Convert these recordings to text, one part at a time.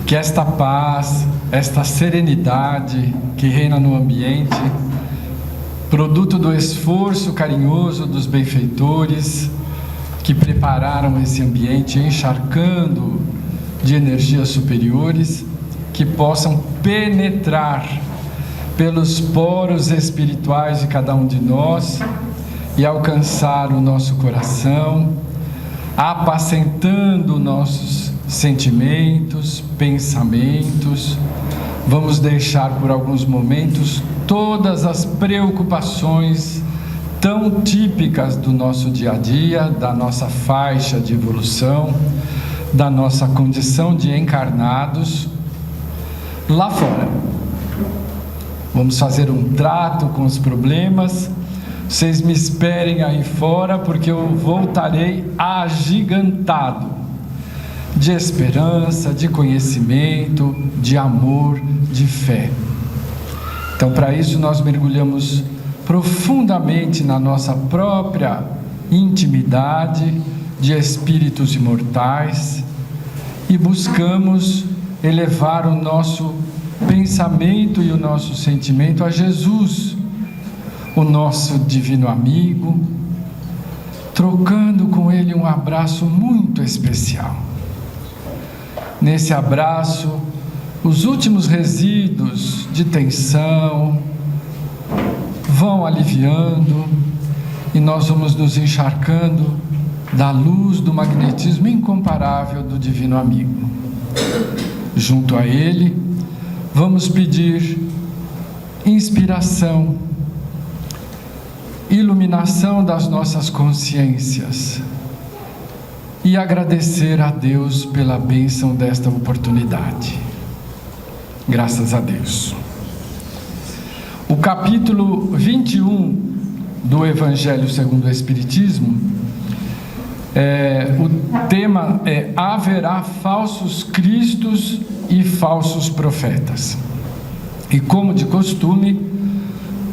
que esta paz, esta serenidade que reina no ambiente, produto do esforço carinhoso dos benfeitores que prepararam esse ambiente, encharcando de energias superiores, que possam penetrar pelos poros espirituais de cada um de nós e alcançar o nosso coração, apacentando nossos sentimentos, pensamentos. Vamos deixar por alguns momentos todas as preocupações tão típicas do nosso dia a dia, da nossa faixa de evolução, da nossa condição de encarnados lá fora. Vamos fazer um trato com os problemas. Vocês me esperem aí fora, porque eu voltarei agigantado de esperança, de conhecimento, de amor, de fé. Então, para isso, nós mergulhamos profundamente na nossa própria intimidade de espíritos imortais e buscamos elevar o nosso pensamento e o nosso sentimento a Jesus, o nosso divino amigo, trocando com Ele um abraço muito especial. Nesse abraço, os últimos resíduos de tensão vão aliviando e nós vamos nos encharcando da luz do magnetismo incomparável do divino amigo. Junto a Ele, vamos pedir inspiração, iluminação das nossas consciências e agradecer a Deus pela bênção desta oportunidade. Graças a Deus. O capítulo 21 do Evangelho segundo o Espiritismo, o tema é: haverá falsos cristos e falsos profetas. E como de costume,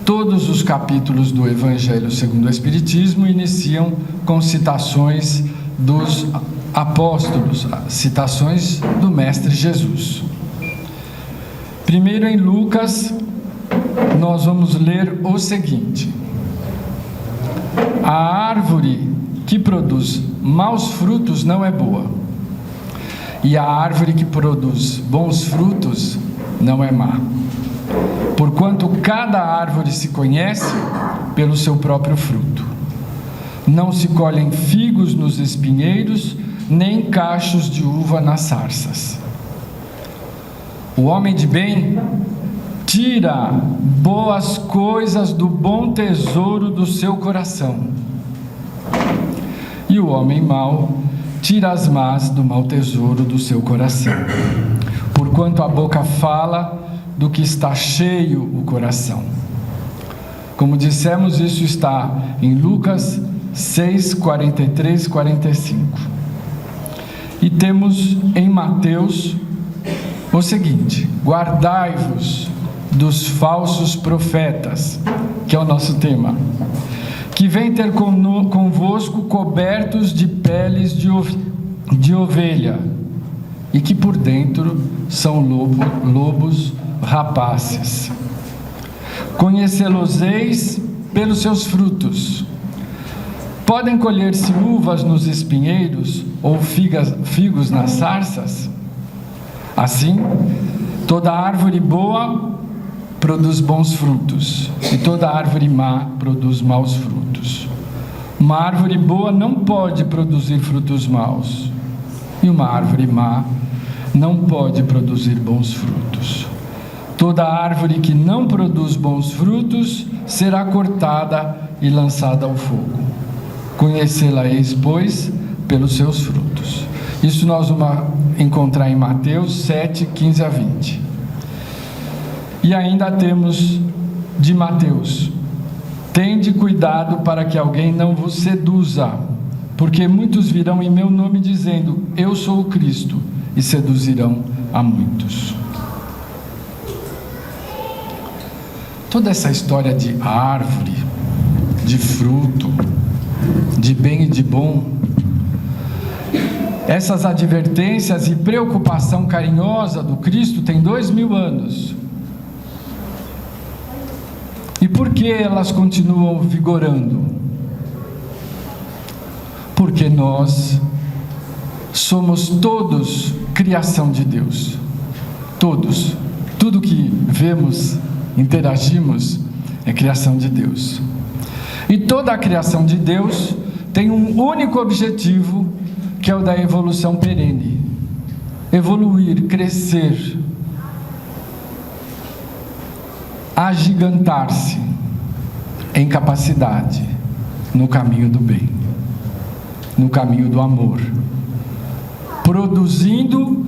todos os capítulos do Evangelho segundo o Espiritismo iniciam com citações dos apóstolos, citações do Mestre Jesus. Primeiro, em Lucas, nós vamos ler o seguinte: a árvore que produz maus frutos não é boa, e a árvore que produz bons frutos não é má. Porquanto cada árvore se conhece pelo seu próprio fruto. Não se colhem figos nos espinheiros, nem cachos de uva nas sarças. O homem de bem tira boas coisas do bom tesouro do seu coração, e o homem mau tira as más do mau tesouro do seu coração. Porquanto a boca fala do que está cheio o coração. Como dissemos, isso está em Lucas 6, 43, 45. E temos em Mateus o seguinte: guardai-vos dos falsos profetas, que é o nosso tema, que vêm ter convosco cobertos de peles de ovelha, e que por dentro são lobos rapaces. Conhecê-los-eis pelos seus frutos. Podem colher-se uvas nos espinheiros ou figos nas sarças? Assim, toda árvore boa produz bons frutos, e toda árvore má produz maus frutos. Uma árvore boa não pode produzir frutos maus, e uma árvore má não pode produzir bons frutos. Toda árvore que não produz bons frutos será cortada e lançada ao fogo. Conhecê-la-eis, pois, pelos seus frutos. Isso nós vamos encontrar em Mateus 7, 15 a 20. E ainda temos de Mateus: tende cuidado para que alguém não vos seduza, porque muitos virão em meu nome dizendo: eu sou o Cristo, e seduzirão a muitos. Toda essa história de árvore, de fruto, de bem e de bom, Essas advertências e preocupação carinhosa do Cristo têm 2000 anos. E por que elas continuam vigorando? Porque nós somos todos criação de Deus. Todos. Tudo que vemos, interagimos, é criação de Deus. E toda a criação de Deus tem um único objetivo, que é o da evolução perene. Evoluir, crescer, agigantar-se em capacidade, no caminho do bem, no caminho do amor, produzindo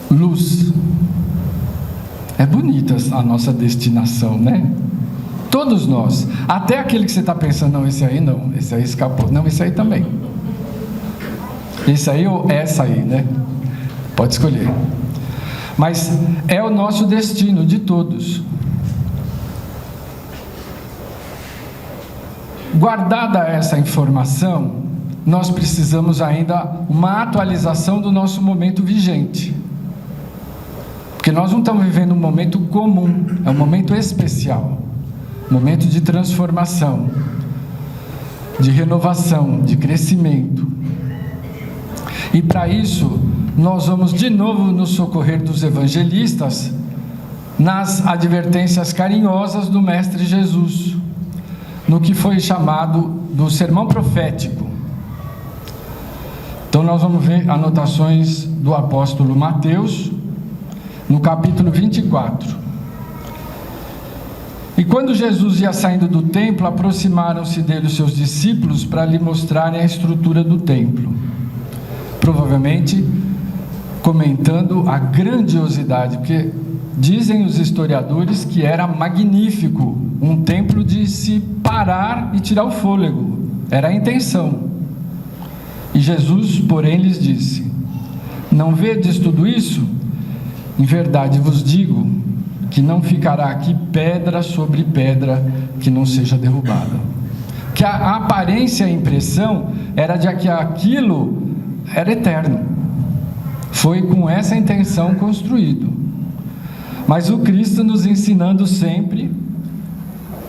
luz. É bonita a nossa destinação, né? Todos nós, até aquele que você está pensando, não, esse aí não, esse aí escapou, não, esse aí também, esse aí ou essa aí, né? Pode escolher, mas é o nosso destino de todos. Guardada essa informação, nós precisamos ainda uma atualização do nosso momento vigente, porque nós não estamos vivendo um momento comum, é um momento especial. Momento de transformação, de renovação, de crescimento. E para isso, nós vamos de novo nos socorrer dos evangelistas nas advertências carinhosas do Mestre Jesus, no que foi chamado do sermão profético. Então nós vamos ver anotações do apóstolo Mateus, no capítulo 24. E quando Jesus ia saindo do templo, aproximaram-se dele os seus discípulos para lhe mostrarem a estrutura do templo. Provavelmente comentando a grandiosidade, porque dizem os historiadores que era magnífico, um templo de se parar e tirar o fôlego, era a intenção. E Jesus, porém, lhes disse: não vedes tudo isso? Em verdade vos digo que não ficará aqui pedra sobre pedra que não seja derrubada. Que a aparência e a impressão era de que aquilo era eterno. Foi com essa intenção construído. Mas o Cristo nos ensinando sempre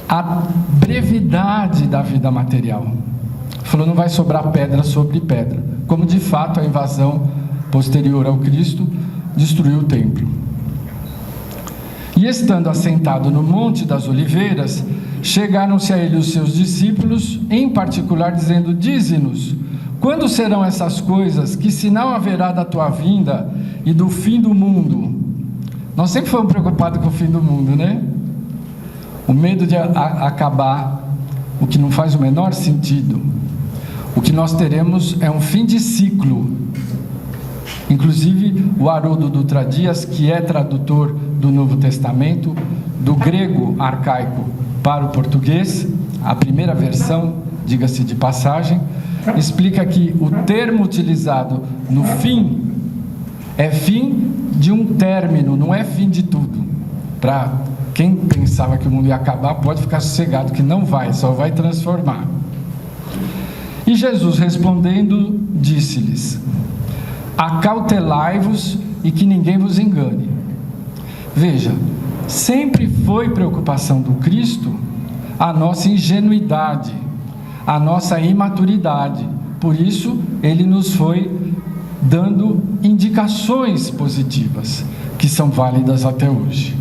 a brevidade da vida material. Falou, não vai sobrar pedra sobre pedra. Como de fato a invasão posterior ao Cristo destruiu o templo. E estando assentado no Monte das Oliveiras, chegaram-se a ele os seus discípulos, em particular dizendo: dize-nos, quando serão essas coisas? Que sinal haverá da tua vinda e do fim do mundo? Nós sempre fomos preocupados com o fim do mundo, né? O medo de acabar, o que não faz o menor sentido. O que nós teremos é um fim de ciclo. Inclusive, o Haroldo Dutra Dias, que é tradutor do Novo Testamento, do grego arcaico para o português, a primeira versão, diga-se de passagem, explica que o termo utilizado no fim é fim de um término, não é fim de tudo. Para quem pensava que o mundo ia acabar, pode ficar sossegado que não vai, só vai transformar. E Jesus respondendo, disse-lhes: acautelai-vos e que ninguém vos engane. Veja, sempre foi preocupação do Cristo a nossa ingenuidade, a nossa imaturidade. Por isso, ele nos foi dando indicações positivas, que são válidas até hoje.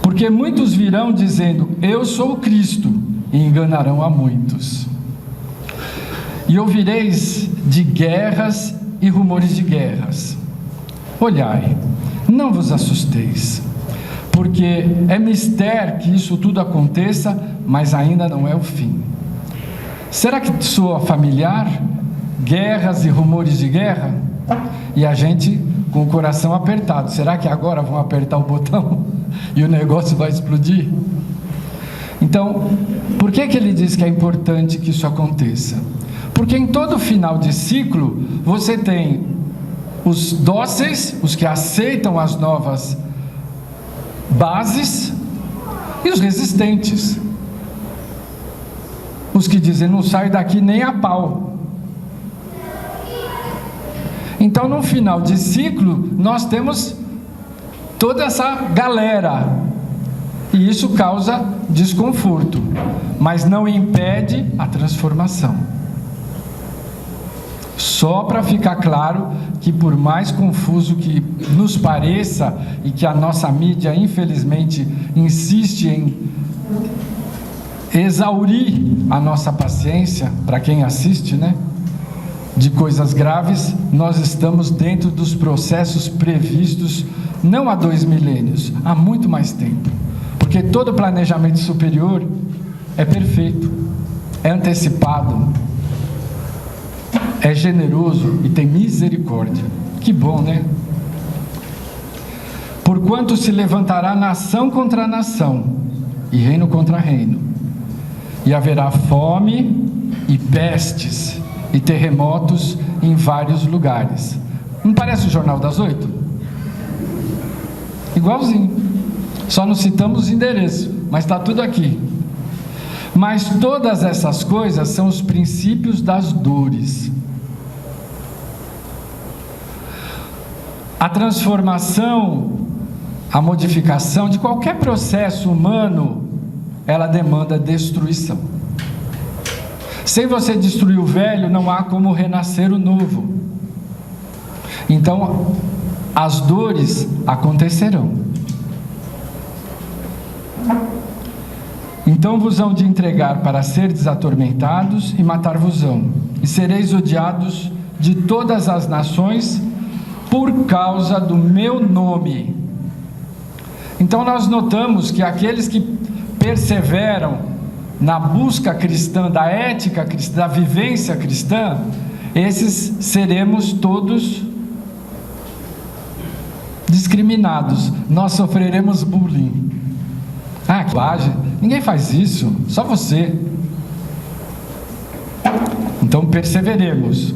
Porque muitos virão dizendo: eu sou o Cristo, e enganarão a muitos. E ouvireis de guerras e rumores de guerras. Olhai, não vos assusteis, porque é mister que isso tudo aconteça, mas ainda não é o fim. Será que soa familiar? Guerras e rumores de guerra? E a gente com o coração apertado. Será que agora vão apertar o botão e o negócio vai explodir? Então, por que ele diz que é importante que isso aconteça? Porque em todo final de ciclo, você tem os dóceis, os que aceitam as novas bases, e os resistentes. Os que dizem: não saio daqui nem a pau. Então, no final de ciclo, nós temos toda essa galera, e isso causa desconforto, mas não impede a transformação. Só para ficar claro que, por mais confuso que nos pareça, e que a nossa mídia, infelizmente, insiste em exaurir a nossa paciência, para quem assiste, né, de coisas graves, nós estamos dentro dos processos previstos, não há 2 milênios, há muito mais tempo, porque todo planejamento superior é perfeito, é antecipado, é generoso e tem misericórdia. Que bom, né? Porquanto se levantará nação contra nação, e reino contra reino, e haverá fome e pestes e terremotos em vários lugares. Não parece o Jornal das 8? Igualzinho. Só não citamos o endereço, mas está tudo aqui. Mas todas essas coisas são os princípios das dores. A transformação, a modificação de qualquer processo humano, ela demanda destruição. Sem você destruir o velho, não há como renascer o novo. Então, as dores acontecerão. Então vos hão de entregar para seres atormentados e matar-vos-ão, e sereis odiados de todas as nações por causa do meu nome. Então nós notamos que aqueles que perseveram na busca cristã, da ética cristã, da vivência cristã, esses seremos todos discriminados. Nós sofreremos bullying. Ah, que bobagem, ninguém faz isso, só você. Então perseveremos.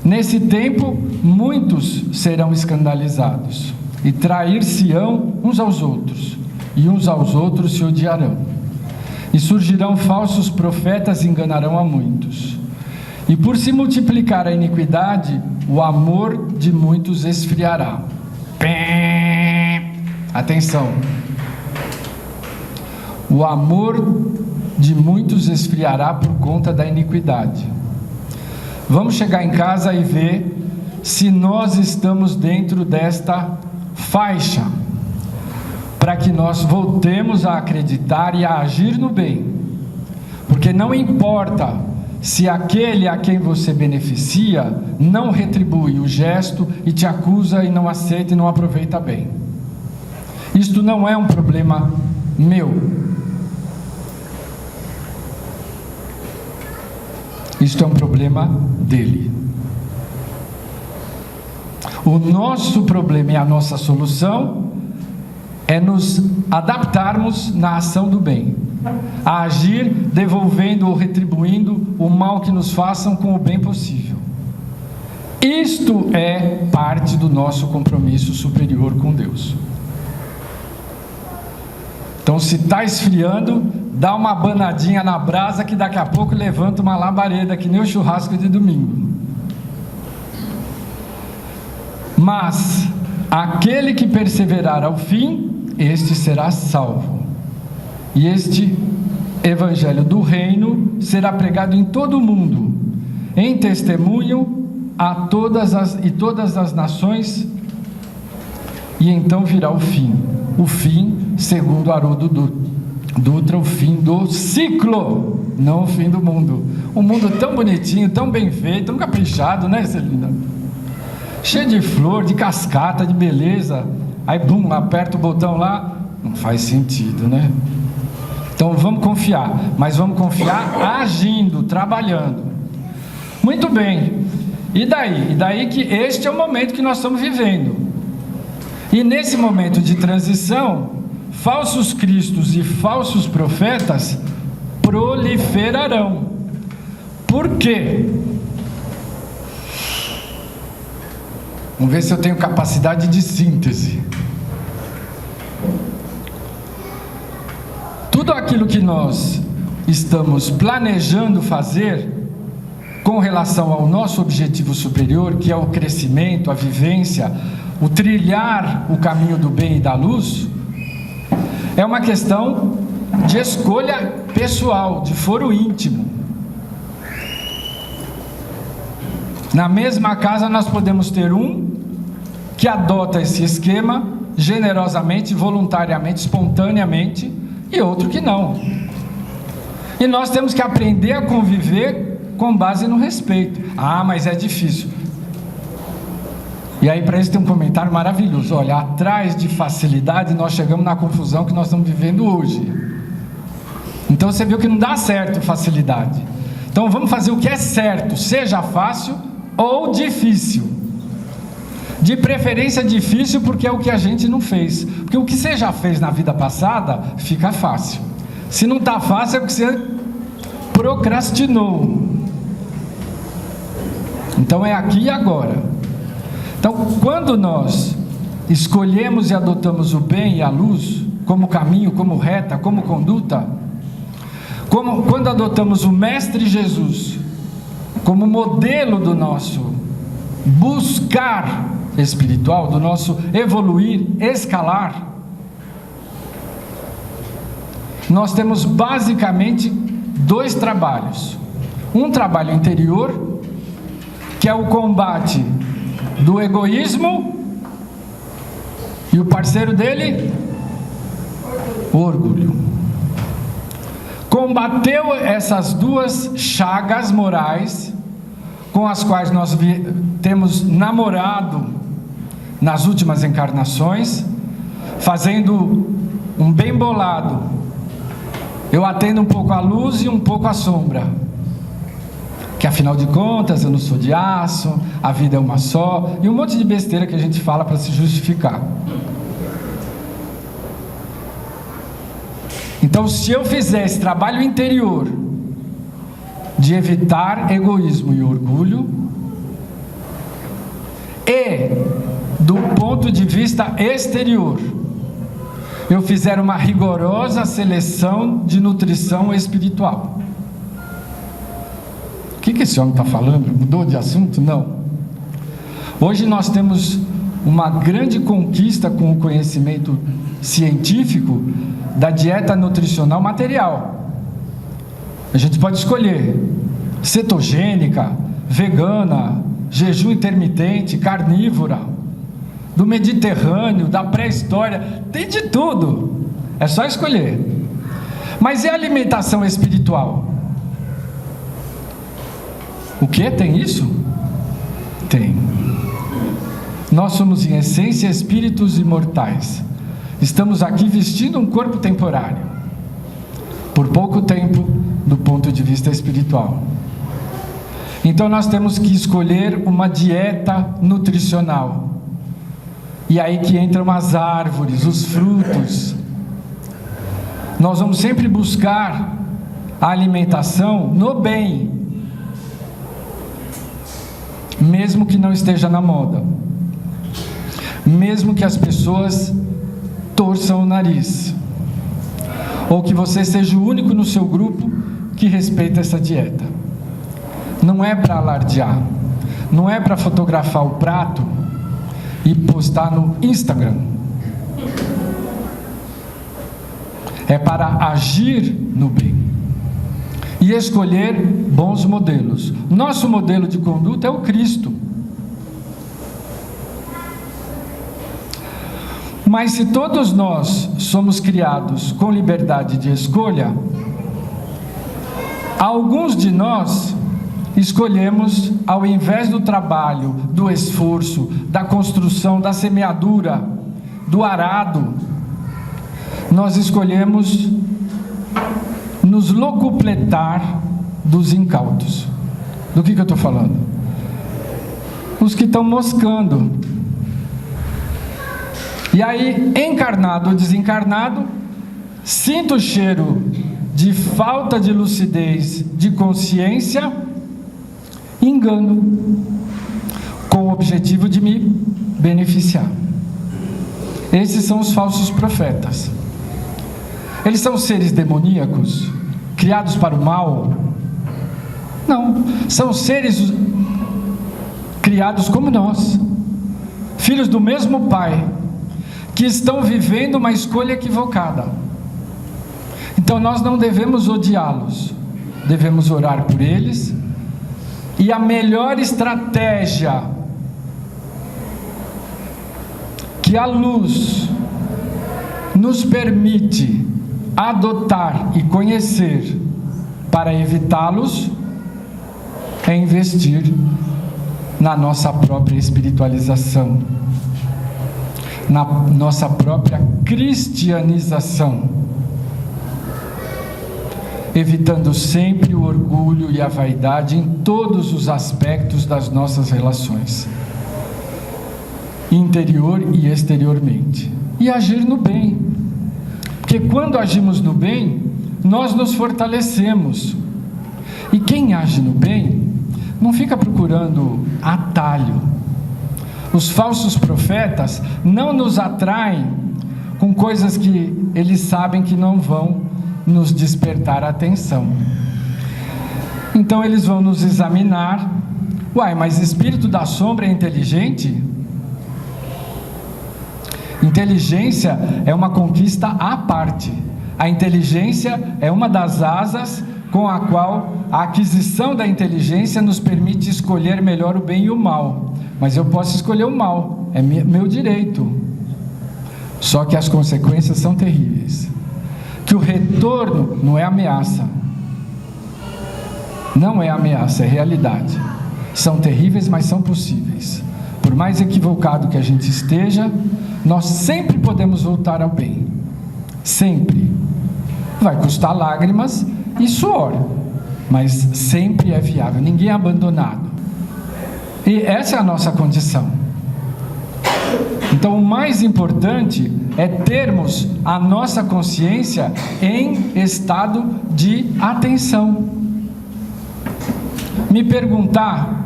Nesse tempo, muitos serão escandalizados, e trair-se-ão uns aos outros, e uns aos outros se odiarão. E surgirão falsos profetas e enganarão a muitos. E por se multiplicar a iniquidade, o amor de muitos esfriará. Atenção! O amor de muitos esfriará por conta da iniquidade. Vamos chegar em casa e ver se nós estamos dentro desta faixa, para que nós voltemos a acreditar e a agir no bem, porque não importa se aquele a quem você beneficia não retribui o gesto e te acusa e não aceita e não aproveita bem. Isto não é um problema meu. Isto é um problema dele. O nosso problema e a nossa solução é nos adaptarmos na ação do bem, a agir devolvendo ou retribuindo o mal que nos façam com o bem possível. Isto é parte do nosso compromisso superior com Deus. Então, se está esfriando, dá uma abanadinha na brasa, que daqui a pouco levanta uma labareda, que nem o churrasco de domingo. Mas aquele que perseverar ao fim, este será salvo. E este evangelho do reino será pregado em todo o mundo, em testemunho a todas as nações, e então virá o fim, segundo Haroldo Dutra, o fim do ciclo, não o fim do mundo. Um mundo tão bonitinho, tão bem feito, tão caprichado, né, Celina? Cheio de flor, de cascata, de beleza. Aí, bum, aperta o botão lá, não faz sentido, né? Então vamos confiar, mas vamos confiar agindo, trabalhando. Muito bem. E daí? E daí que este é o momento que nós estamos vivendo. E nesse momento de transição, falsos cristos e falsos profetas proliferarão. Por quê? Vamos ver se eu tenho capacidade de síntese. Tudo aquilo que nós estamos planejando fazer, com relação ao nosso objetivo superior, que é o crescimento, a vivência, o trilhar o caminho do bem e da luz, é uma questão de escolha pessoal, de foro íntimo. Na mesma casa nós podemos ter um que adota esse esquema generosamente, voluntariamente, espontaneamente, e outro que não. E nós temos que aprender a conviver com base no respeito. Ah, mas é difícil. E aí para isso tem um comentário maravilhoso. Olha, atrás de facilidade nós chegamos na confusão que nós estamos vivendo hoje. Então você viu que não dá certo facilidade. Então vamos fazer o que é certo, seja fácil ou difícil. De preferência difícil, porque é o que a gente não fez. Porque o que você já fez na vida passada, fica fácil. Se não está fácil, é porque você procrastinou. Então é aqui e agora. Então, quando nós escolhemos e adotamos o bem e a luz como caminho, como reta, como conduta, quando adotamos o Mestre Jesus como modelo do nosso buscar espiritual, do nosso evoluir, escalar, nós temos basicamente dois trabalhos. Um trabalho interior, que é o combate do egoísmo, e o parceiro dele, o orgulho. Combateu essas duas chagas morais com as quais nós temos namorado nas últimas encarnações, fazendo um bem bolado. Eu atendo um pouco a luz e um pouco a sombra, que afinal de contas eu não sou de aço, a vida é uma só, e um monte de besteira que a gente fala para se justificar. Então, se eu fizer esse trabalho interior de evitar egoísmo e orgulho, e do ponto de vista exterior eu fizer uma rigorosa seleção de nutrição espiritual. O que esse homem está falando? Mudou de assunto? Não. Hoje nós temos uma grande conquista com o conhecimento científico da dieta nutricional material. A gente pode escolher cetogênica, vegana, jejum intermitente, carnívora, do Mediterrâneo, da pré-história, tem de tudo, é só escolher. Mas e a alimentação espiritual? O que? Tem isso? Tem. Nós somos em essência espíritos imortais. Estamos aqui vestindo um corpo temporário, por pouco tempo, do ponto de vista espiritual. Então nós temos que escolher uma dieta nutricional. E aí que entram as árvores, os frutos. Nós vamos sempre buscar a alimentação no bem, mesmo que não esteja na moda, mesmo que as pessoas torçam o nariz, ou que você seja o único no seu grupo que respeita essa dieta. Não é para alardear, não é para fotografar o prato e postar no Instagram. É para agir no bem e escolher bons modelos. Nosso modelo de conduta é o Cristo. Mas se todos nós somos criados com liberdade de escolha, alguns de nós escolhemos, ao invés do trabalho, do esforço, da construção, da semeadura, do arado, nós escolhemos nos locupletar dos incautos. Do que eu estou falando? Os que estão moscando. E aí, encarnado ou desencarnado, sinto o cheiro de falta de lucidez, de consciência, engano, com o objetivo de me beneficiar. Esses são os falsos profetas. Eles são seres demoníacos, criados para o mal? Não, São seres criados como nós, filhos do mesmo Pai, que estão vivendo uma escolha equivocada. Então nós não devemos odiá-los, devemos orar por eles, e a melhor estratégia que a luz nos permite adotar e conhecer para evitá-los é investir na nossa própria espiritualização, na nossa própria cristianização, evitando sempre o orgulho e a vaidade em todos os aspectos das nossas relações, interior e exteriormente, e agir no bem, porque quando agimos no bem, nós nos fortalecemos, e quem age no bem, não fica procurando atalho. Os falsos profetas não nos atraem com coisas que eles sabem que não vão nos despertar a atenção. Então eles vão nos examinar. Uai, mas espírito da sombra é inteligente? Inteligência é uma conquista à parte. A inteligência é uma das asas com a qual a aquisição da inteligência nos permite escolher melhor o bem e o mal. Mas eu posso escolher o mal, é meu direito. Só que as consequências são terríveis. Que o retorno não é ameaça. Não é ameaça, é realidade. São terríveis, mas são possíveis. Por mais equivocado que a gente esteja, nós sempre podemos voltar ao bem. Sempre. Vai custar lágrimas e suor, mas sempre é viável, ninguém é abandonado. E essa é a nossa condição. Então o mais importante é termos a nossa consciência em estado de atenção. Me perguntar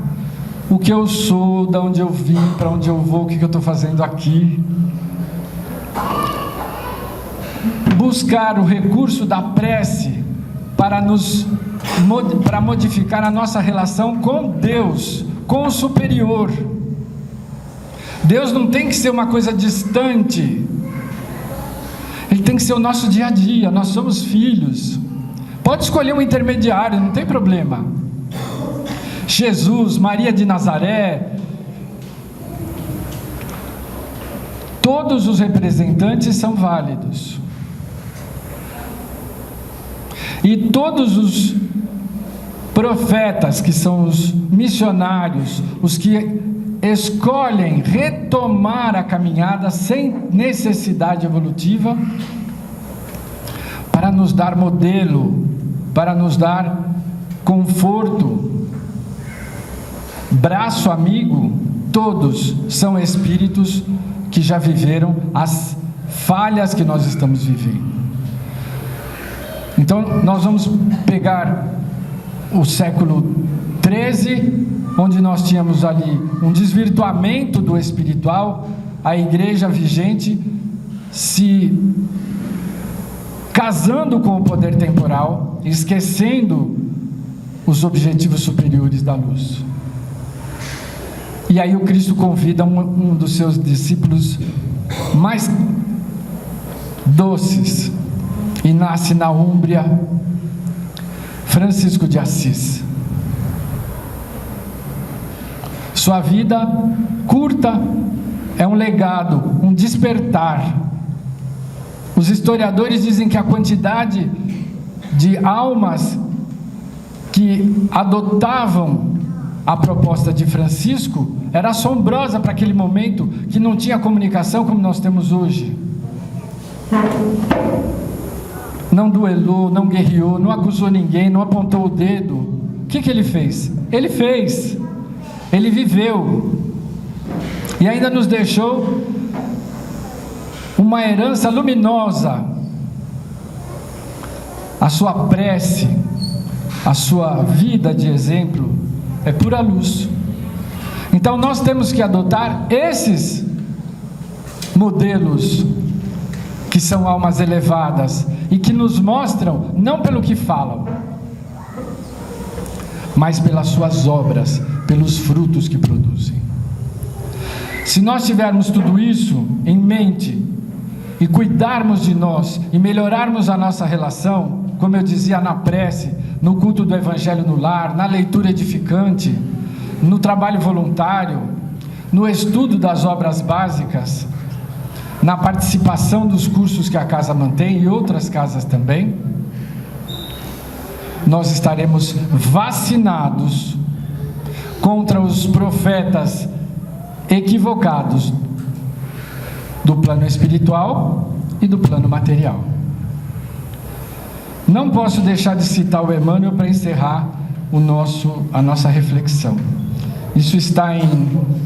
o que eu sou, de onde eu vim, para onde eu vou, o que eu estou fazendo aqui. Buscar o recurso da prece para modificar a nossa relação com Deus, com o superior. Deus não tem que ser uma coisa distante, Ele tem que ser o nosso dia a dia. Nós somos filhos. Pode escolher um intermediário, não tem problema. Jesus, Maria de Nazaré, todos os representantes são válidos. E todos os profetas, que são os missionários, os que escolhem retomar a caminhada sem necessidade evolutiva, para nos dar modelo, para nos dar conforto, braço amigo, todos são espíritos que já viveram as falhas que nós estamos vivendo. Então nós vamos pegar o século 13, onde nós tínhamos ali um desvirtuamento do espiritual, a igreja vigente se casando com o poder temporal, esquecendo os objetivos superiores da luz. E aí o Cristo convida um dos seus discípulos mais doces, e nasce na Úmbria, Francisco de Assis. Sua vida curta é um legado, um despertar. Os historiadores dizem que a quantidade de almas que adotavam a proposta de Francisco era assombrosa para aquele momento, que não tinha comunicação como nós temos hoje. Não duelou, não guerreou, não acusou ninguém, não apontou o dedo. O que ele fez? Ele fez, ele viveu, e ainda nos deixou uma herança luminosa. A sua prece, a sua vida de exemplo é pura luz. Então nós temos que adotar esses modelos, que são almas elevadas e que nos mostram não pelo que falam, mas pelas suas obras, pelos frutos que produzem. Se nós tivermos tudo isso em mente e cuidarmos de nós e melhorarmos a nossa relação, como eu dizia na prece, no culto do Evangelho no lar, na leitura edificante, no trabalho voluntário, no estudo das obras básicas, na participação dos cursos que a casa mantém e outras casas também, nós estaremos vacinados contra os profetas equivocados do plano espiritual e do plano material. Não posso deixar de citar o Emmanuel para encerrar a nossa reflexão. Isso está em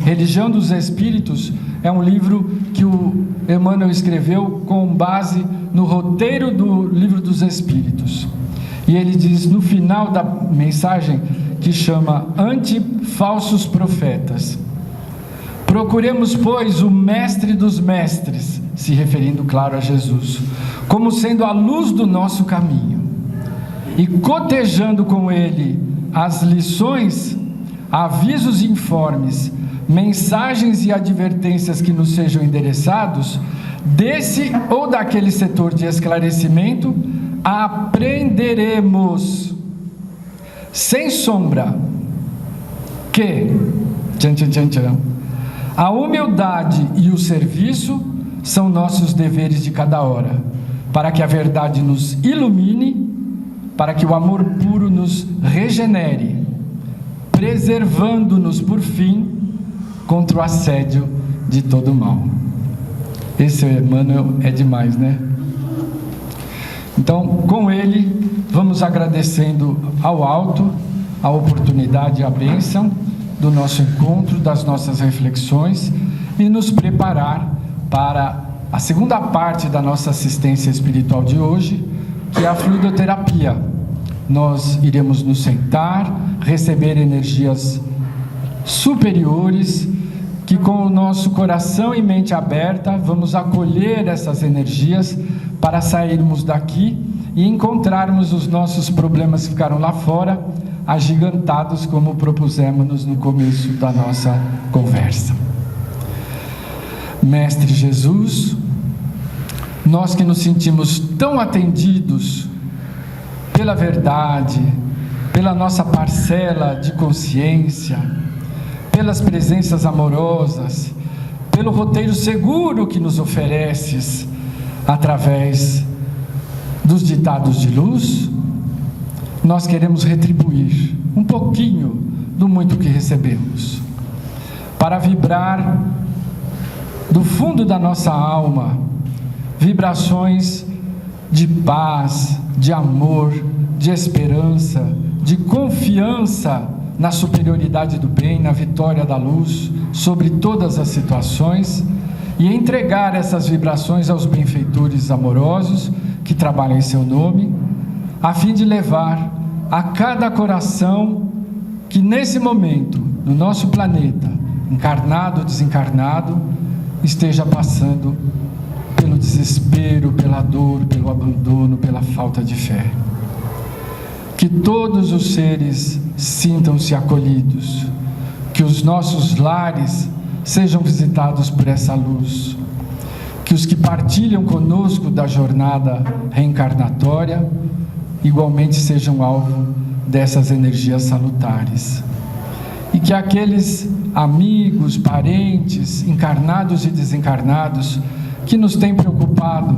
Religião dos Espíritos, é um livro que o Emmanuel escreveu com base no roteiro do Livro dos Espíritos. E ele diz no final da mensagem, que chama Anti-Falsos Profetas: procuremos, pois, o mestre dos mestres, se referindo, claro, a Jesus, como sendo a luz do nosso caminho, e cotejando com ele as lições, avisos e informes, mensagens e advertências que nos sejam endereçados, desse ou daquele setor de esclarecimento, aprenderemos, sem sombra, que a humildade e o serviço são nossos deveres de cada hora, para que a verdade nos ilumine, para que o amor puro nos regenere, preservando-nos, por fim, contra o assédio de todo mal. Esse Emmanuel é demais, né? Então, com ele, vamos agradecendo ao alto a oportunidade e a bênção do nosso encontro, das nossas reflexões, e nos preparar para a segunda parte da nossa assistência espiritual de hoje, que é a fluidoterapia. Nós iremos nos sentar, receber energias superiores, que com o nosso coração e mente aberta, vamos acolher essas energias para sairmos daqui e encontrarmos os nossos problemas que ficaram lá fora, agigantados, como propusemos no começo da nossa conversa. Mestre Jesus, nós que nos sentimos tão atendidos pela verdade, pela nossa parcela de consciência, pelas presenças amorosas, pelo roteiro seguro que nos ofereces através dos ditados de luz, nós queremos retribuir um pouquinho do muito que recebemos, para vibrar do fundo da nossa alma vibrações de paz, de amor, de esperança, de confiança na superioridade do bem, na vitória da luz sobre todas as situações, e entregar essas vibrações aos benfeitores amorosos que trabalham em seu nome, a fim de levar a cada coração que nesse momento, no nosso planeta, encarnado ou desencarnado, esteja passando pelo desespero, pela dor, pelo abandono, pela falta de fé. Que todos os seres sintam-se acolhidos, que os nossos lares sejam visitados por essa luz, que os que partilham conosco da jornada reencarnatória igualmente sejam alvo dessas energias salutares, e que aqueles amigos, parentes, encarnados e desencarnados que nos têm preocupado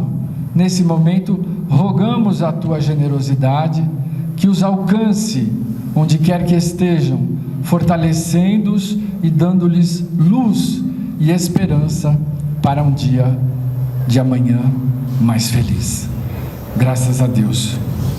nesse momento, rogamos a tua generosidade, que os alcance onde quer que estejam, fortalecendo-os e dando-lhes luz e esperança para um dia de amanhã mais feliz. Graças a Deus.